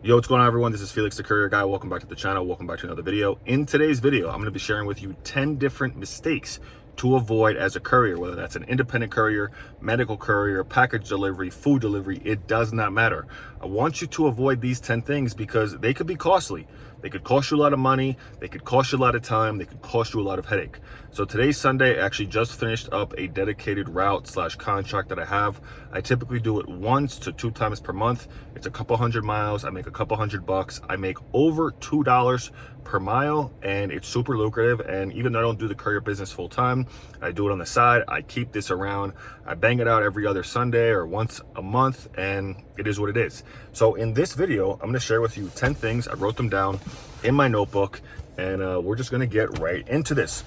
Yo, what's going on, everyone? This is Felix, the Courier Guy. Welcome back to the channel. Welcome back to another video. In today's video, I'm going to be sharing with you 10 different mistakes to avoid as a courier, whether that's an independent courier, medical courier, package delivery, food delivery, it does not matter. I want you to avoid these 10 things because they could be costly. They could cost you a lot of money, they could cost you a lot of time, they could cost you a lot of headache. So today's Sunday, I actually just finished up a dedicated route / contract that I have. I typically do it 1 to 2 times per month. It's a couple hundred miles. I make a couple $100. I make over $2 per mile, and it's super lucrative. And even though I don't do the courier business full time, I do it on the side. I keep this around. I bang it out every other Sunday or once a month, and it is what it is. So in this video, I'm going to share with you 10 things. I wrote them down in my notebook, and we're just going to get right into this.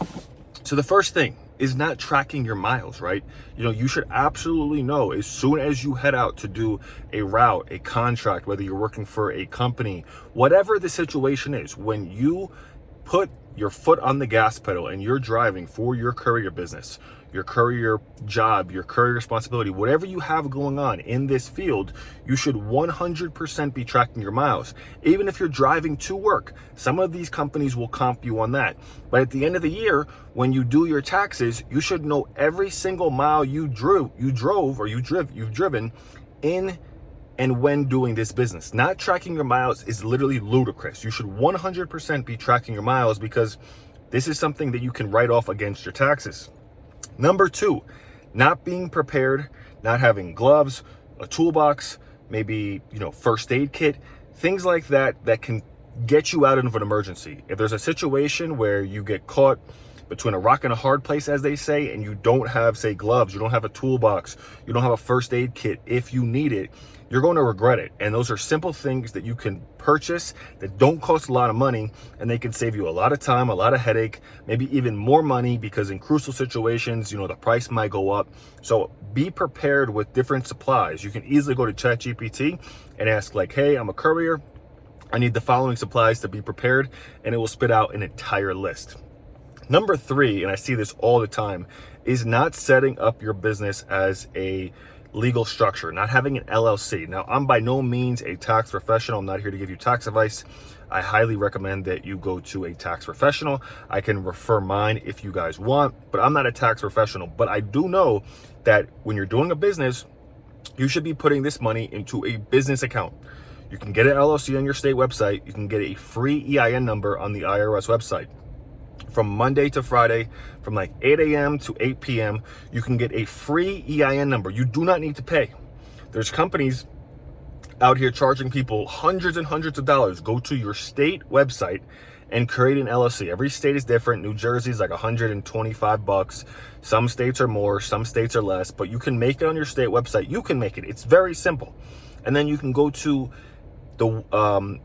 So the first thing is not tracking your miles, right? You know, you should absolutely know as soon as you head out to do a route, a contract, whether you're working for a company, whatever the situation is, when you put your foot on the gas pedal and you're driving for your courier business, your courier job, your courier responsibility, whatever you have going on in this field, you should 100% be tracking your miles. Even if you're driving to work, some of these companies will comp you on that. But at the end of the year, when you do your taxes, you should know every single mile you've driven in and when doing this business. Not tracking your miles is literally ludicrous. You should 100% be tracking your miles because this is something that you can write off against your taxes. Number 2, not being prepared, not having gloves, a toolbox, maybe, first aid kit, things like that that can get you out of an emergency. If there's a situation where you get caught between a rock and a hard place, as they say, and you don't have, say, gloves, you don't have a toolbox, you don't have a first aid kit, if you need it, you're going to regret it. And those are simple things that you can purchase that don't cost a lot of money, and they can save you a lot of time, a lot of headache, maybe even more money, because in crucial situations, the price might go up. So be prepared with different supplies. You can easily go to ChatGPT and ask, like, hey, I'm a courier, I need the following supplies to be prepared, and it will spit out an entire list. Number 3, and I see this all the time, is not setting up your business as a legal structure, not having an LLC. Now, I'm by no means a tax professional. I'm not here to give you tax advice. I highly recommend that you go to a tax professional. I can refer mine if you guys want, but I'm not a tax professional. But I do know that when you're doing a business, you should be putting this money into a business account. You can get an LLC on your state website. You can get a free EIN number on the IRS website. From Monday to Friday, from like 8 a.m. to 8 p.m., you can get a free EIN number. You do not need to pay. There's companies out here charging people hundreds and hundreds of dollars. Go to your state website and create an LLC. Every state is different. New Jersey's like $125. Some states are more, some states are less, but you can make it on your state website. You can make it. It's very simple. And then you can go to the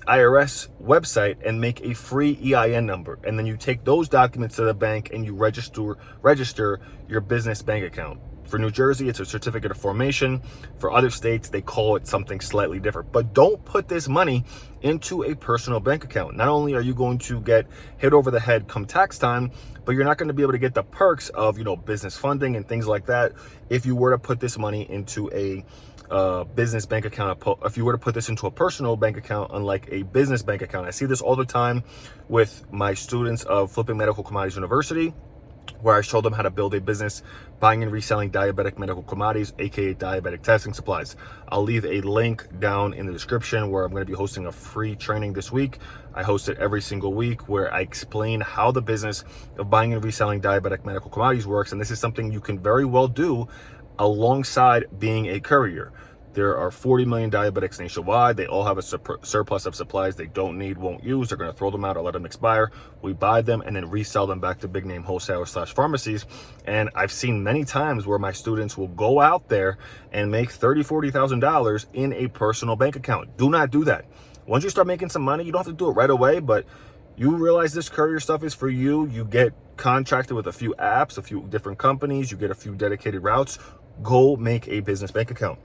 IRS website and make a free EIN number, and then you take those documents to the bank and you register your business bank account. For New Jersey, it's a certificate of formation. For other states, they call it something slightly different. But don't put this money into a personal bank account. Not only are you going to get hit over the head come tax time, but you're not going to be able to get the perks of business funding and things like that if you were to put this money into a business bank account. If you were to put this into a personal bank account, unlike a business bank account. I see this all the time with my students of Flipping Medical Commodities University, where I show them how to build a business buying and reselling diabetic medical commodities, aka diabetic testing supplies. I'll leave a link down in the description where I'm going to be hosting a free training this week. I host it every single week where I explain how the business of buying and reselling diabetic medical commodities works, and this is something you can very well do alongside being a courier. There are 40 million diabetics nationwide. They all have a surplus of supplies they don't need, won't use. They're going to throw them out or let them expire. We buy them and then resell them back to big name wholesalers / pharmacies. And I've seen many times where my students will go out there and make $30,000, $40,000 in a personal bank account. Do not do that. Once you start making some money, you don't have to do it right away, but you realize this courier stuff is for you. You get contracted with a few apps, a few different companies. You get a few dedicated routes. Go make a business bank account.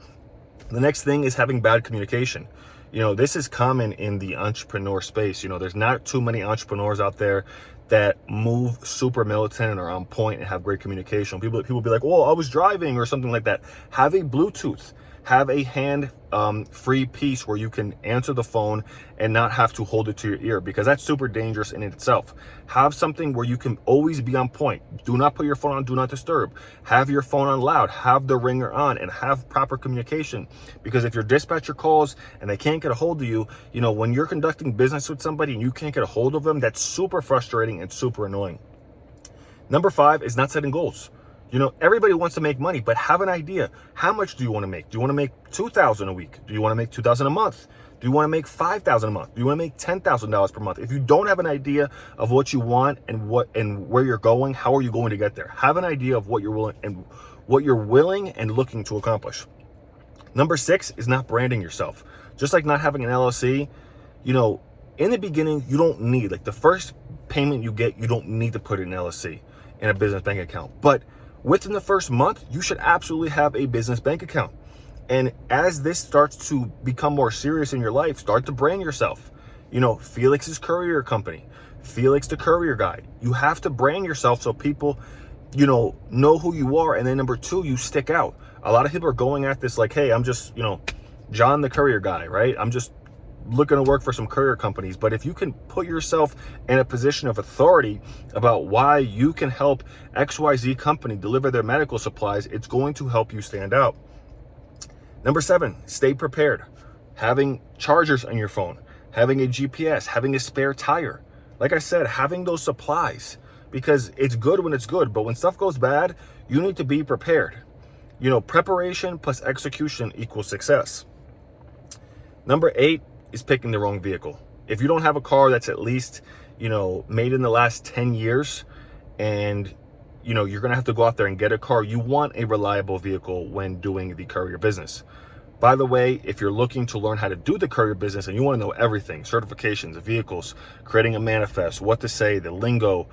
The next thing is having bad communication. This is common in the entrepreneur space. There's not too many entrepreneurs out there that move super militant and are on point and have great communication. People be like, oh, I was driving or something like that. Have a Bluetooth. Have a hand free piece where you can answer the phone and not have to hold it to your ear, because that's super dangerous in itself. Have something where you can always be on point. Do not put your phone on do not disturb. Have your phone on loud, have the ringer on, and have proper communication. Because if your dispatcher calls and they can't get a hold of you, you know, when you're conducting business with somebody and you can't get a hold of them, that's super frustrating and super annoying. Number 5 is not setting goals. You know, everybody wants to make money, but have an idea. How much do you want to make? Do you want to make $2,000 a week? Do you want to make $2,000 a month? Do you want to make $5,000 a month? Do you want to make $10,000 per month? If you don't have an idea of what you want and where you're going, how are you going to get there? Have an idea of what you're willing and looking to accomplish. Number 6 is not branding yourself. Just like not having an LLC, you know, in the beginning, you don't need, like the first payment you get, you don't need to put it in LLC, in a business bank account. But within the first month, you should absolutely have a business bank account. And as this starts to become more serious in your life, start to brand yourself. You know, Felix's Courier company, Felix the Courier guy. You have to brand yourself so people, you know who you are. And then number 2, you stick out. A lot of people are going at this like, hey, I'm just, you know, John the Courier guy, right? I'm just looking to work for some courier companies. But if you can put yourself in a position of authority about why you can help XYZ company deliver their medical supplies, it's going to help you stand out. Number 7, stay prepared. Having chargers on your phone, having a GPS, having a spare tire. Like I said, having those supplies, because it's good when it's good, but when stuff goes bad, you need to be prepared. You know, preparation plus execution equals success. Number 8 is picking the wrong vehicle. If you don't have a car that's at least, you know, made in the last 10 years and, you know, you're going to have to go out there and get a car, you want a reliable vehicle when doing the courier business. By the way, if you're looking to learn how to do the courier business and you want to know everything, certifications, vehicles, creating a manifest, what to say, the lingo,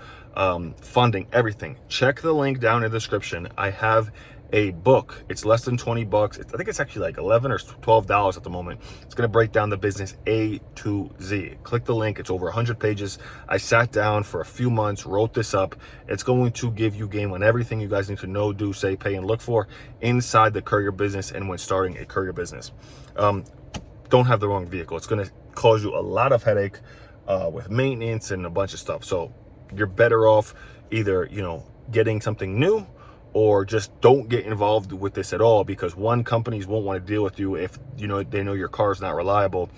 funding, everything, check the link down in the description. I have a book. It's less than $20. I think it's actually like $11 or $12 at the moment. It's going to break down the business A to Z. Click the link. It's over 100 pages. I sat down for a few months, wrote this up. It's going to give you game on everything you guys need to know, do, say, pay, and look for inside the courier business and when starting a courier business. Don't have the wrong vehicle. It's going to cause you a lot of headache with maintenance and a bunch of stuff. So you're better off either, you know, getting something new, or just don't get involved with this at all, because 1, companies won't want to deal with you if, you know, they know your car is not reliable.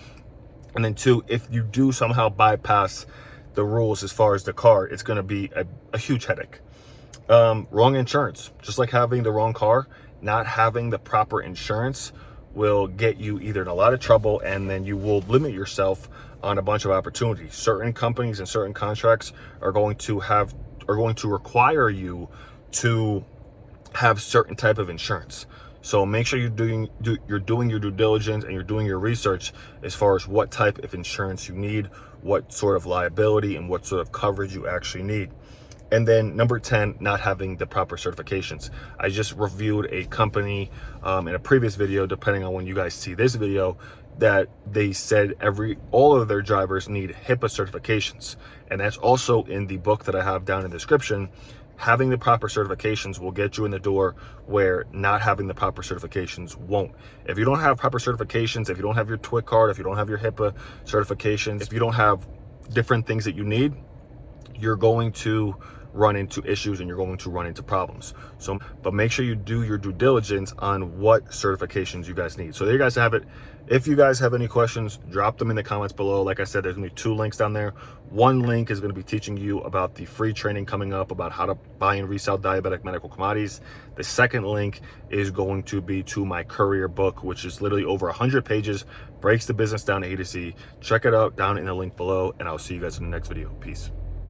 And then 2, if you do somehow bypass the rules as far as the car, it's going to be a huge headache. Wrong insurance. Just like having the wrong car, not having the proper insurance will get you either in a lot of trouble, and then you will limit yourself on a bunch of opportunities. Certain companies and certain contracts are going to require you to have certain type of insurance. So make sure you're doing your due diligence and you're doing your research as far as what type of insurance you need, what sort of liability and what sort of coverage you actually need. And then number 10, not having the proper certifications. I just reviewed a company in a previous video, depending on when you guys see this video, that they said all of their drivers need HIPAA certifications. And that's also in the book that I have down in the description. Having the proper certifications will get you in the door, where not having the proper certifications won't. If you don't have proper certifications, if you don't have your TWIC card, if you don't have your HIPAA certifications, if you don't have different things that you need, you're going to run into issues and you're going to run into problems. So, but make sure you do your due diligence on what certifications you guys need. So there you guys have it. If you guys have any questions, drop them in the comments below. Like I said, there's gonna be 2 links down there. One link is gonna be teaching you about the free training coming up about how to buy and resell diabetic medical commodities. The second link is going to be to my Courier book, which is literally over 100 pages, breaks the business down to A to Z. Check it out down in the link below, and I'll see you guys in the next video. Peace.